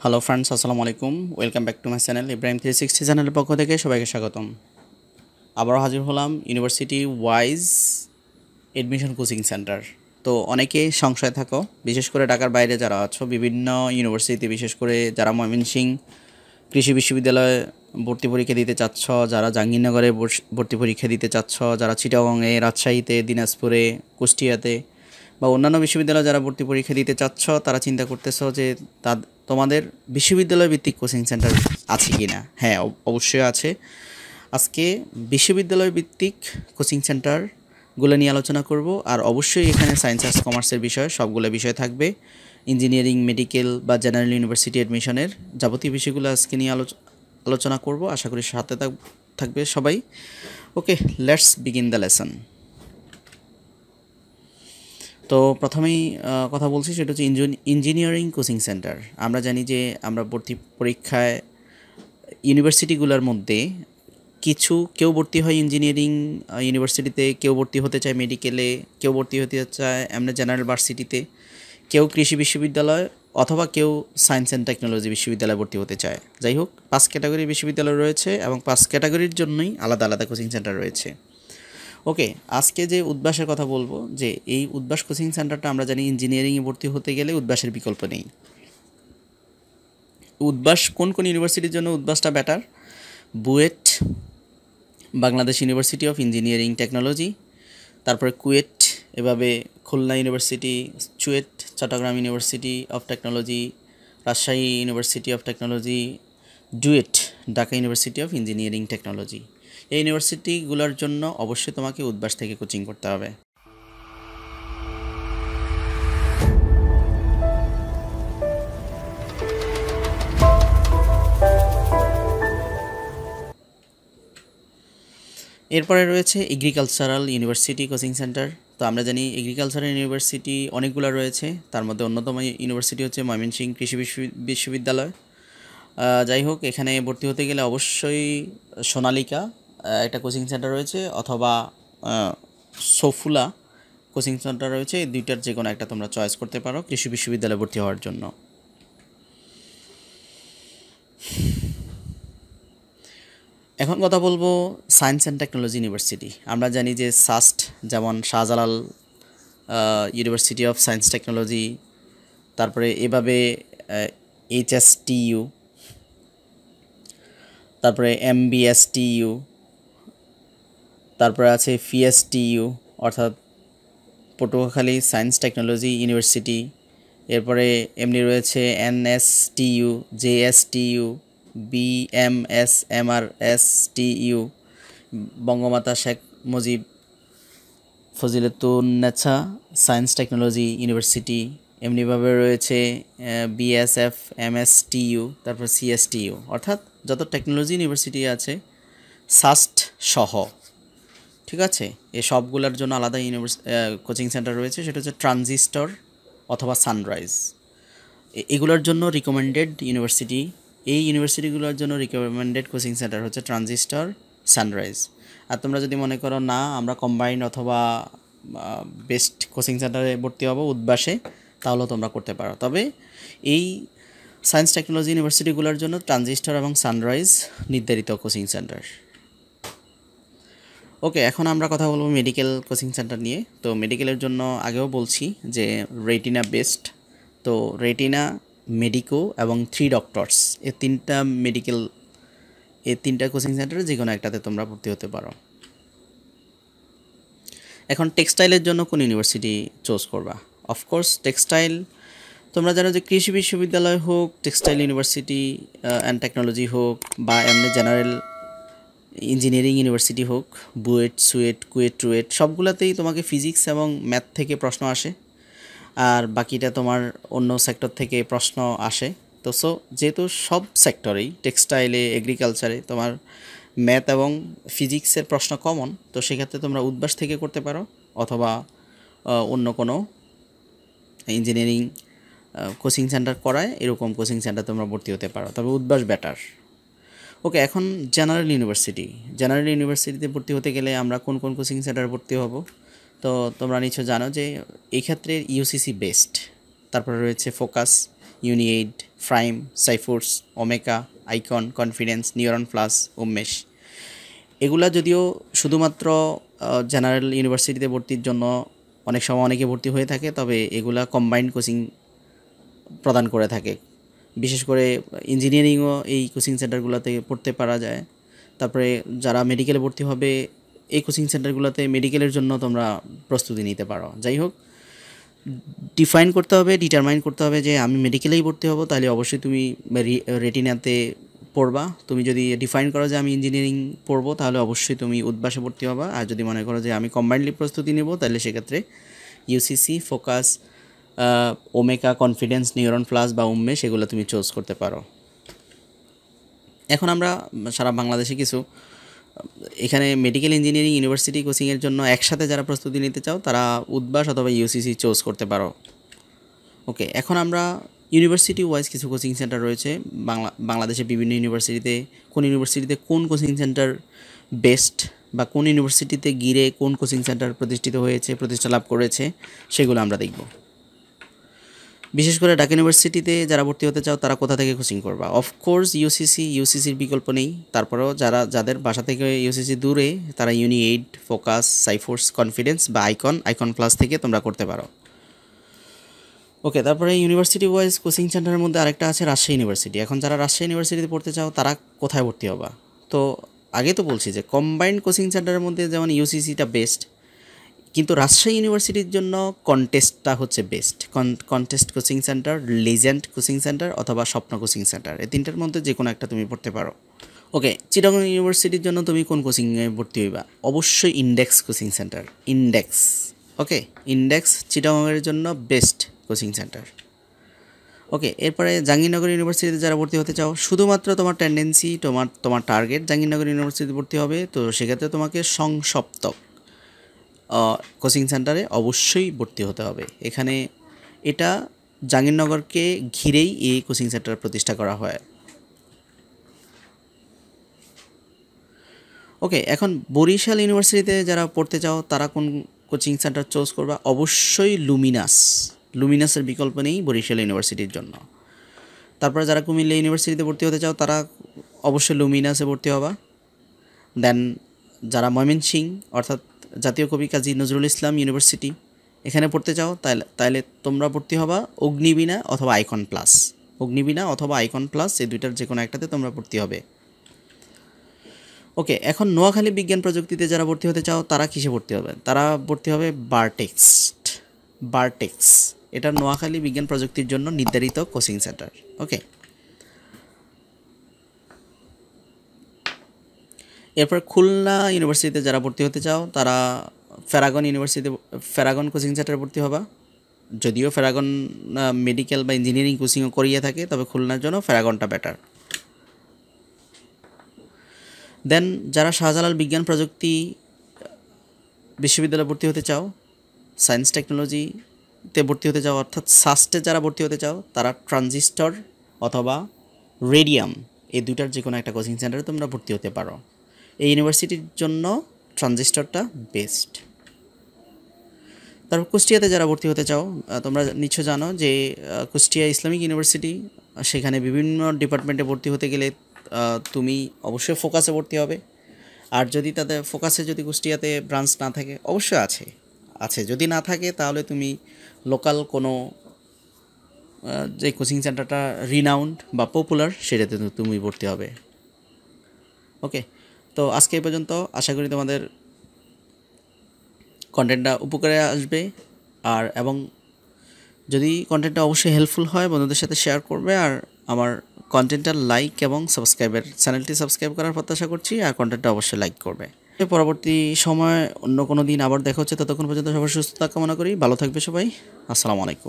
Hello friends, আসসালামু আলাইকুম। Welcome back to my channel Ibrahim 360 চ্যানেলের পক্ষ থেকে সবাইকে স্বাগতম। আবারও হাজির হলাম university wise admission coaching centre. তো অনেকে সংশয় থাকো, বিশেষ করে ঢাকার বাইরে যারা আছো, বিভিন্ন ইউনিভার্সিটিতে, বিশেষ করে যারা ময়মনসিংহ কৃষি বিশ্ববিদ্যালয়ে ভর্তি পরীক্ষা দিতে চাচ্ছ, যারা জাহাঙ্গীরনগরে ভর্তি পরীক্ষা দিতে চাচ্ছ, যারা চিটাগংয়ে, রাজশাহীতে, দিনাজপুরে, কুষ্টিয়াতে বা অন্যান্য বিশ্ববিদ্যালয়ে যারা ভর্তি পরীক্ষা দিতে চাচ্ছ, তারা চিন্তা করতেছো যে তোমাদের বিশ্ববিদ্যালয় ভিত্তিক কোচিং সেন্টার আছে কি না। হ্যাঁ, অবশ্যই আছে। আজকে বিশ্ববিদ্যালয় ভিত্তিক কোচিং সেন্টারগুলো নিয়ে আলোচনা করব। আর অবশ্যই এখানে সায়েন্স আর্টস কমার্সের বিষয় সবগুলো বিষয় থাকবে। ইঞ্জিনিয়ারিং, মেডিকেল বা জেনারেল ইউনিভার্সিটি অ্যাডমিশনের যাবতীয় বিষয়গুলো আজকে নিয়ে আলোচনা করব। আশা করি সাথে থাকবে সবাই। ওকে, লেটস বিগিন দ্য লেসন। তো প্রথমেই কথা বলছি, সেটা হচ্ছে ইঞ্জিনিয়ারিং কোচিং সেন্টার। আমরা জানি যে আমরা ভর্তি পরীক্ষায় ইউনিভার্সিটিগুলোর মধ্যে কেউ ভর্তি হয় ইঞ্জিনিয়ারিং ইউনিভার্সিটিতে, কেউ ভর্তি হতে চায় মেডিকেলে, কেউ ভর্তি হতে চায় এমনি জেনারেল ভার্সিটিতে, কেউ কৃষি বিশ্ববিদ্যালয়, অথবা কেউ সায়েন্স অ্যান্ড টেকনোলজি বিশ্ববিদ্যালয়ে ভর্তি হতে চায়। যাই হোক, 5 ক্যাটাগরি বিশ্ববিদ্যালয় রয়েছে এবং 5 ক্যাটাগরির জন্যই আলাদা আলাদা কোচিং সেন্টার রয়েছে। ওকে, আজকে যে উদ্ভাসের কথা বলবো, যে এই উদ্ভাস কোচিং সেন্টারটা আমরা জানি ইঞ্জিনিয়ারিংয়ে ভর্তি হতে গেলে উদ্ভাসের বিকল্প নেই। উদ্ভাস কোন কোন ইউনিভার্সিটির জন্য উদ্ভাসটা better? BUET, Bangladesh university of engineering technology, তারপরে কুয়েট, এভাবে Khulna university, CUET Chittagong university of technology, Rajshahi university of technology, DUET Dhaka university of engineering technology. এই ইউনিভার্সিটিগুলোর জন্য অবশ্যই তোমাকে উদ্ভাস থেকে কোচিং করতে হবে। এরপরে রয়েছে এগ্রিকালচারাল ইউনিভার্সিটি কোচিং সেন্টার। তো আমরা জানি এগ্রিকালচারাল ইউনিভার্সিটি অনেকগুলো রয়েছে, তার মধ্যে অন্যতম ইউনিভার্সিটি হচ্ছে ময়মনসিংহ কৃষি বিশ্ববিদ্যালয়। যাই হোক, এখানে ভর্তি হতে গেলে অবশ্যই সোনালিকা একটা কোচিং সেন্টার রয়েছে, অথবা সফুলা কোচিং সেন্টার রয়েছে। এই দুইটার যে কোনো একটা তোমরা চয়েস করতে পারো কৃষি বিশ্ববিদ্যালয়ে ভর্তি হওয়ার জন্য। এখন কথা বলবো সায়েন্স অ্যান্ড টেকনোলজি ইউনিভার্সিটি। আমরা জানি যে সাস্ট, যেমন Shahjalal university of science technology, তারপরে এভাবে এইচএসটিইউ, তারপরে এমবিএসটিইউ, তারপরে আছে পিএসটিইউ অর্থাৎ পটুয়াখালী সায়েন্স টেকনোলজি ইউনিভার্সিটি। এরপরে এমনি রয়েছে NSTU, JSTU, BSMRSTU, Bangamata Sheikh Mujib Fazilatunnesa science technology university. এমনিভাবে রয়েছে বিএসএফ, এমএসটিইউ, তারপর সিএসটিইউ, অর্থাৎ যত টেকনোলজি ইউনিভার্সিটি আছে সাস্ট সহ, ঠিক আছে, এই সবগুলোর জন্য আলাদা কোচিং সেন্টার রয়েছে। সেটা হচ্ছে ট্রানজিস্টর অথবা সানরাইজ। এগুলোর জন্য রিকমেন্ডেড ইউনিভার্সিটি, এই ইউনিভার্সিটিগুলোর জন্য রিকমেন্ডেড কোচিং সেন্টার হচ্ছে ট্রানজিস্টর, সানরাইজ। আর তোমরা যদি মনে করো না আমরা কম্বাইন্ড অথবা বেস্ট কোচিং সেন্টারে ভর্তি হবো উদ্ভাসে, তাহলেও তোমরা করতে পারো। তবে এই সায়েন্স টেকনোলজি ইউনিভার্সিটিগুলোর জন্য ট্রানজিস্টর এবং সানরাইজ নির্ধারিত কোচিং সেন্টার। ওকে, এখন আমরা কথা বলবো মেডিকেল কোচিং সেন্টার নিয়ে। তো মেডিকেলের জন্য আগেও বলছি যে রেটিনা বেস্ট। তো রেটিনা, মেডিকো এবং 3 ডক্টরস, এই তিনটা কোচিং সেন্টারে যে কোনো একটাতে তোমরা ভর্তি হতে পারো। এখন টেক্সটাইলের জন্য কোন ইউনিভার্সিটি চুজ করবা? অফকোর্স টেক্সটাইল, তোমরা জানো যে কৃষি বিশ্ববিদ্যালয় হোক, টেক্সটাইল ইউনিভার্সিটি অ্যান্ড টেকনোলজি হোক, বা এমনি জেনারেল ইঞ্জিনিয়ারিং ইউনিভার্সিটি হোক, বুয়েট, সুয়েট, কুয়েট, রুয়েট, সবগুলোতেই তোমাকে ফিজিক্স এবং ম্যাথ থেকে প্রশ্ন আসে, আর বাকিটা তোমার অন্য সেক্টর থেকে প্রশ্ন আসে। তো যেহেতু সব সেক্টরেই, টেক্সটাইলে, এগ্রিকালচারে তোমার ম্যাথ এবং ফিজিক্সের প্রশ্ন কমন, তো সেক্ষেত্রে তোমরা উদ্ভাস থেকে করতে পারো, অথবা অন্য কোনো ইঞ্জিনিয়ারিং কোচিং সেন্টার করায় এরকম কোচিং সেন্টার তোমরা ভর্তি হতে পারো, তবে উদ্ভাস বেটার। ওকে, এখন জেনারেল ইউনিভার্সিটিতে ভর্তি হতে গেলে আমরা কোন কোন কোচিং সেন্টারে ভর্তি হব? তো তোমরা নিশ্চয় জানো যে এই ক্ষেত্রে ইউসিসি বেস্ট। তারপরে রয়েছে Focus, Uniaid, Prime, Saifurs, Omeca, Icon, Confidence, Neuron Plus, Unmesh. এগুলা যদিও শুধুমাত্র জেনারেল ইউনিভার্সিটিতে ভর্তির জন্য অনেক সময় অনেকে ভর্তি হয়ে থাকে, তবে এগুলা কম্বাইন্ড কোচিং প্রদান করে থাকে। বিশেষ করে ইঞ্জিনিয়ারিংও এই কোচিং সেন্টারগুলোতে পড়তে পারা যায়। তারপরে যারা মেডিকেলে ভর্তি হবে এই কোচিং সেন্টারগুলোতে মেডিকেলের জন্য তোমরা প্রস্তুতি নিতে পারো। যাই হোক, ডিটারমাইন করতে হবে যে আমি মেডিকেলেই ভর্তি হব, তাহলে অবশ্যই তুমি রেটিনাতে পড়বা। তুমি যদি ডিফাইন করো যে আমি ইঞ্জিনিয়ারিং পড়বো, তাহলে অবশ্যই তুমি উদ্ভাসে ভর্তি হবা। আর যদি মনে করো যে আমি কম্বাইন্ডলি প্রস্তুতি নেব, তাহলে সেক্ষেত্রে UCC, focus, ওমেকা, confidence, Neuron plus বা উন্মেষ এগুলো তুমি চুজ করতে পারো। এখন আমরা সারা বাংলাদেশে কিছু এখানে মেডিকেল ইঞ্জিনিয়ারিং ইউনিভার্সিটি কোচিংয়ের জন্য একসাথে যারা প্রস্তুতি নিতে চাও তারা উদ্ভাস অথবা ইউসিসি চুজ করতে পারো। ওকে, এখন আমরা ইউনিভার্সিটি ওয়াইজ কিছু কোচিং সেন্টার রয়েছে বাংলাদেশে বিভিন্ন ইউনিভার্সিটিতে কোন কোচিং সেন্টার বেস্ট বা কোন ইউনিভার্সিটিতে গিয়ে কোন কোচিং সেন্টার প্রতিষ্ঠা লাভ করেছে সেগুলো আমরা দেখব। বিশেষ করে ঢাকা ইউনিভার্সিটিতে যারা ভর্তি হতে চাও তারা কোথা থেকে কোচিং করবা? অফকোর্স ইউসিসির বিকল্প নেই। তারপরেও যাদের বাসা থেকে ইউসিসি দূরে তারা ইউনিএইড, ফোকাস, সাইফোর্স, কনফিডেন্স বা আইকন প্লাস থেকে তোমরা করতে পারো। ওকে, তারপরে ইউনিভার্সিটি ওয়াইজ কোচিং সেন্টারের মধ্যে আরেকটা আছে রাজশাহী ইউনিভার্সিটি। এখন যারা রাজশাহী ইউনিভার্সিটিতে পড়তে চাও তারা কোথায় ভর্তি হবা? তো আগে তো বলছি যে কম্বাইন্ড কোচিং সেন্টারের মধ্যে যেমন ইউসিসিটা বেস্ট, কিন্তু রাজশাহী ইউনিভার্সিটির জন্য কন্টেস্টটা হচ্ছে best. Contest coaching centre, legend coaching centre অথবা স্বপ্ন কোচিং সেন্টার, এই তিনটার মধ্যে যে কোনো একটা তুমি পড়তে পারো। ওকে, চিটাগং ইউনিভার্সিটির জন্য তুমি কোন কোচিংয়ে ভর্তি হইবা? অবশ্যই ইন্ডেক্স কোচিং সেন্টার, ইন্ডেক্স। ওকে, ইন্ডেক্স চিটাগংয়ের জন্য বেস্ট কোচিং সেন্টার। ওকে, এরপরে জাহাঙ্গীরনগর ইউনিভার্সিটিতে যারা ভর্তি হতে চাও, শুধুমাত্র তোমার টেন্ডেন্সি, তোমার টার্গেট জাহাঙ্গীরনগর ইউনিভার্সিটিতে ভর্তি হবে, তো সেক্ষেত্রে তোমাকে সংসপ্তক কোচিং সেন্টারে অবশ্যই ভর্তি হতে হবে। এখানে এটা জাহাঙ্গীরনগরকে ঘিরেই এই কোচিং সেন্টার প্রতিষ্ঠা করা হয়। ওকে, এখন বরিশাল ইউনিভার্সিটিতে যারা পড়তে চাও তারা কোন কোচিং সেন্টার চুজ করবা? অবশ্যই লুমিনাসের বিকল্প নেই বরিশাল ইউনিভার্সিটির জন্য। তারপরে যারা কুমিল্লা ইউনিভার্সিটিতে ভর্তি হতে চাও তারা অবশ্যই লুমিনাসে ভর্তি হবা। দেন যারা ময়মনসিংহ অর্থাৎ জাতীয় কবি কাজী নজরুল ইসলাম ইউনিভার্সিটি এখানে পড়তে চাও তাহলে তোমরা ভর্তি হবা অগ্নিবীণা অথবা আইকন প্লাস, এই দুইটার যে কোনো একটাতে তোমরা ভর্তি হবে। ওকে, এখন নোয়াখালী বিজ্ঞান প্রযুক্তিতে যারা ভর্তি হতে চাও তারা কিসে ভর্তি হবে? তারা ভর্তি হবে বারটেক্স। এটা নোয়াখালী বিজ্ঞান প্রযুক্তির জন্য নির্ধারিত কোচিং সেন্টার। ওকে, এরপর খুলনা ইউনিভার্সিটিতে যারা ভর্তি হতে চাও তারা ফেরাগন কোচিং সেন্টারে ভর্তি হবা। যদিও ফেরাগন মেডিকেল বা ইঞ্জিনিয়ারিং কোচিংও করিয়ে থাকে, তবে খুলনার জন্য ফেরাগনটা বেটার। দেন যারা শাহজালাল বিজ্ঞান প্রযুক্তি বিশ্ববিদ্যালয়ে ভর্তি হতে চাও, সায়েন্স টেকনোলজিতে ভর্তি হতে চাও অর্থাৎ সাস্টে যারা ভর্তি হতে চাও তারা ট্রানজিস্টর অথবা রেডিয়াম, এই দুইটার যে কোনো একটা কোচিং সেন্টারে তোমরা ভর্তি হতে পারো। এই ইউনিভার্সিটির জন্য ট্রানজিস্টরটা বেস্ট। তারপর কুষ্টিয়াতে যারা ভর্তি হতে চাও, তোমরা নিশ্চয় জানো যে কুষ্টিয়া ইসলামিক ইউনিভার্সিটি, সেখানে বিভিন্ন ডিপার্টমেন্টে ভর্তি হতে গেলে তুমি অবশ্যই ফোকাসে ভর্তি হবে। আর যদি তাদের ফোকাসে যদি কুষ্টিয়াতে ব্রাঞ্চ না থাকে, অবশ্যই আছে যদি না থাকে তাহলে তুমি লোকাল কোনো যে কোচিং সেন্টারটা রিনাউন্ড বা পপুলার সেটাতে তুমি ভর্তি হবে। ওকে, তো আজকে এই পর্যন্ত। আশা করি তোমাদের কন্টেন্টটা উপকারে আসবে, এবং যদি কন্টেন্টটা অবশ্যই হেল্পফুল হয় বন্ধুদের সাথে শেয়ার করবে। আর আমার কন্টেন্টটা লাইক এবং চ্যানেলটি সাবস্ক্রাইব করার প্রত্যাশা করছি, আর কন্টেন্টটা অবশ্যই লাইক করবে। পরবর্তী সময় অন্য কোনো দিন আবার দেখা হচ্ছে, ততক্ষণ পর্যন্ত সবার সুস্থতা কামনা করি। ভালো থাকবে সবাই। আসসালামু আলাইকুম।